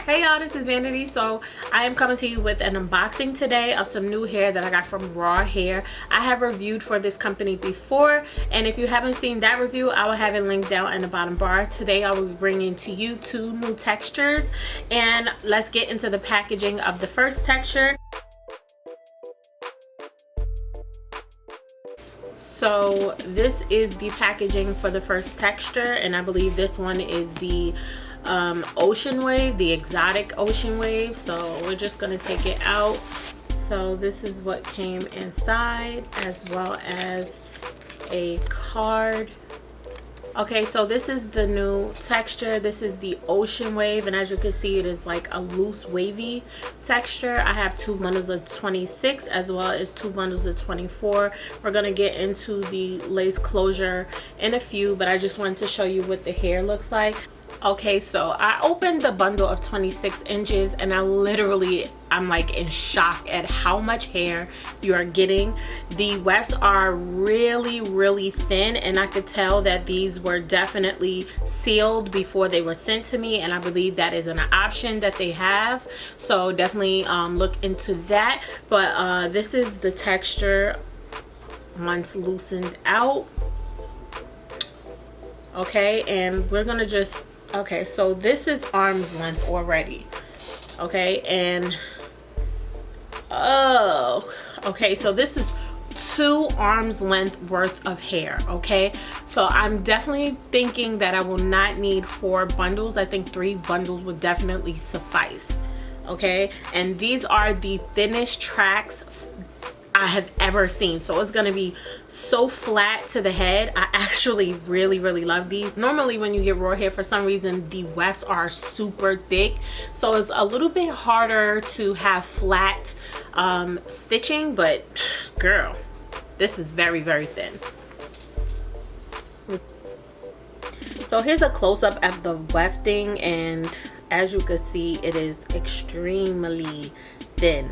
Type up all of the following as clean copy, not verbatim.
Hey y'all, this is Vanity. So I am coming to you with an unboxing today of some new hair that I got from Rauh Hair. I have reviewed for this company before, and if you haven't seen that review, I will have it linked down in the bottom bar. Today I will be bringing to you two new textures, and let's get into the packaging of the first texture. So this is the packaging for the first texture, and I believe this one is the ocean wave, the exotic ocean wave. So we're just gonna take it out. So this is what came inside, as well as a card. Okay, so this is the new texture. This is the ocean wave, and as you can see, it is like a loose wavy texture. I have two bundles of 26 as well as two bundles of 24. We're gonna get into the lace closure in a few, but I just wanted to show you what the hair looks like. Okay, so I opened the bundle of 26 inches and I'm like in shock at how much hair you are getting. The wefts are really thin, and I could tell that these were definitely sealed before they were sent to me, and I believe that is an option that they have. So definitely look into that. But this is the texture once loosened out. Okay, and we're gonna just, okay, so this is arm's length already. Okay, and oh, okay, so this is 2 arms length worth of hair. Okay, so I'm definitely thinking that I will not need 4 bundles. I think 3 bundles would definitely suffice. Okay, and these are the thinnest tracks I have ever seen. So it's gonna be so flat to the head. I actually really love these. Normally when you get Rauh hair, for some reason the wefts are super thick, so it's a little bit harder to have flat stitching, but girl, this is very thin. So here's a close-up at the wefting, and as you can see, it is extremely thin,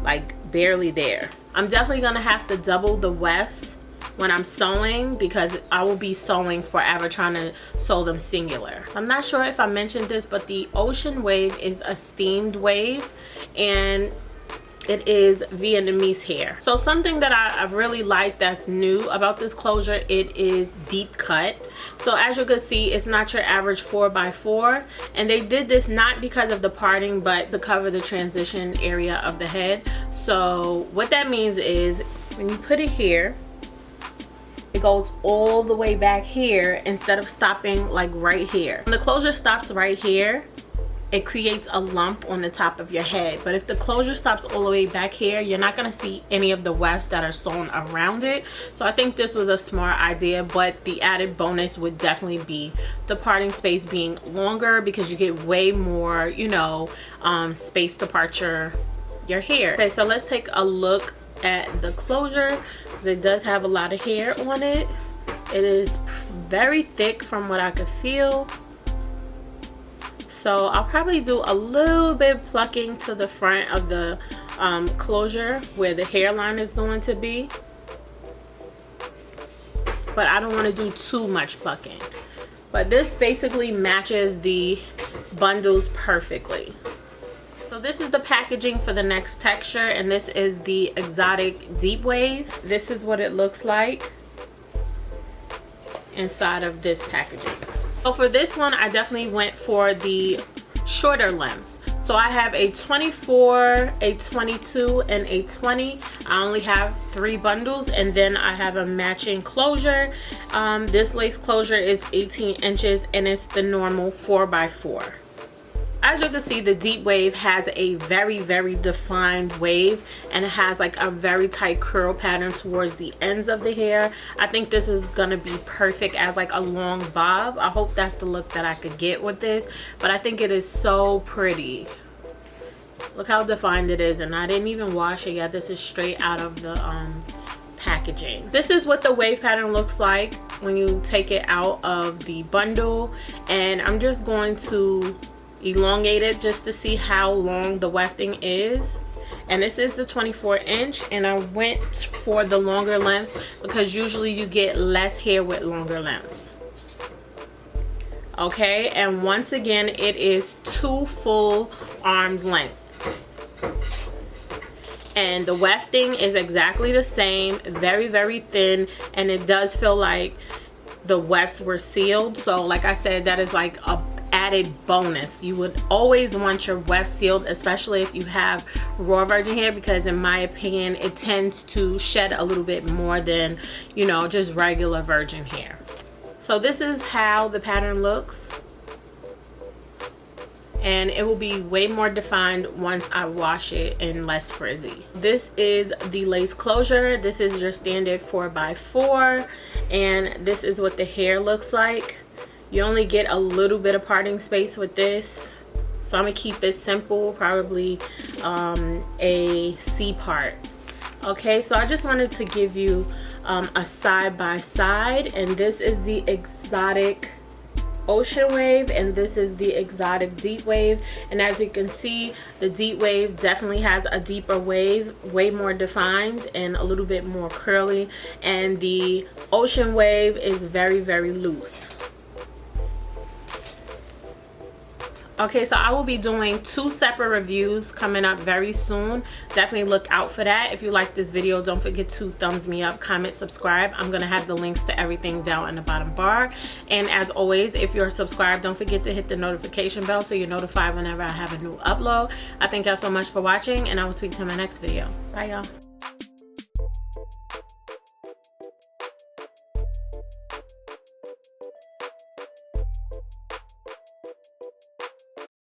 like barely there. I'm definitely gonna have to double the wefts when I'm sewing, because I will be sewing forever trying to sew them singular. I'm not sure if I mentioned this, but the ocean wave is a steamed wave, and it is Vietnamese hair. So something that I really like that's new about this closure, it is deep cut. So as you can see, it's not your average 4x4, and they did this not because of the parting, but to cover the transition area of the head. So what that means is when you put it here, it goes all the way back here instead of stopping like right here. When the closure stops right here, it creates a lump on the top of your head. But if the closure stops all the way back here, you're not gonna see any of the wefts that are sewn around it. So I think this was a smart idea, but the added bonus would definitely be the parting space being longer, because you get way more, you know, space to part your hair. Okay, so let's take a look at the closure, because it does have a lot of hair on it. It is very thick from what I could feel. So I'll probably do a little bit plucking to the front of the closure where the hairline is going to be, but I don't want to do too much plucking. But this basically matches the bundles perfectly. So this is the packaging for the next texture, and this is the exotic deep wave. This is what it looks like inside of this packaging. So for this one, I definitely went for the shorter limbs. So I have a 24, a 22, and a 20. I only have 3 bundles, and then I have a matching closure. This lace closure is 18 inches, and it's the normal 4x4. As you can see, the deep wave has a very defined wave, and it has like a very tight curl pattern towards the ends of the hair. I think this is gonna be perfect as like a long bob. I hope that's the look that I could get with this, but I think it is so pretty. Look how defined it is, and I didn't even wash it yet. This is straight out of the packaging. This is what the wave pattern looks like when you take it out of the bundle, and I'm just going to elongate it just to see how long the wefting is. And this is the 24 inch, and I went for the longer lengths because usually you get less hair with longer lengths. Okay, and once again, it is 2 full arms length. And the wefting is exactly the same, very, very thin, and it does feel like the wefts were sealed. So like I said, that is like a added bonus. You would always want your weft sealed, especially if you have raw virgin hair, because in my opinion it tends to shed a little bit more than, you know, just regular virgin hair. So this is how the pattern looks, and it will be way more defined once I wash it and less frizzy. This is the lace closure. This is your standard 4x4, and this is what the hair looks like. You only get a little bit of parting space with this, so I'm gonna keep it simple, probably a C part. Okay, so I just wanted to give you a side by side, and this is the exotic ocean wave and this is the exotic deep wave. And as you can see, the deep wave definitely has a deeper wave, way more defined and a little bit more curly, and the ocean wave is very, very loose. Okay, so I will be doing 2 separate reviews coming up very soon. Definitely look out for that. If you like this video, don't forget to thumbs me up, comment, subscribe. I'm gonna have the links to everything down in the bottom bar. And as always, if you're subscribed, don't forget to hit the notification bell so you're notified whenever I have a new upload. I thank y'all so much for watching, and I will speak to you in my next video. Bye, y'all.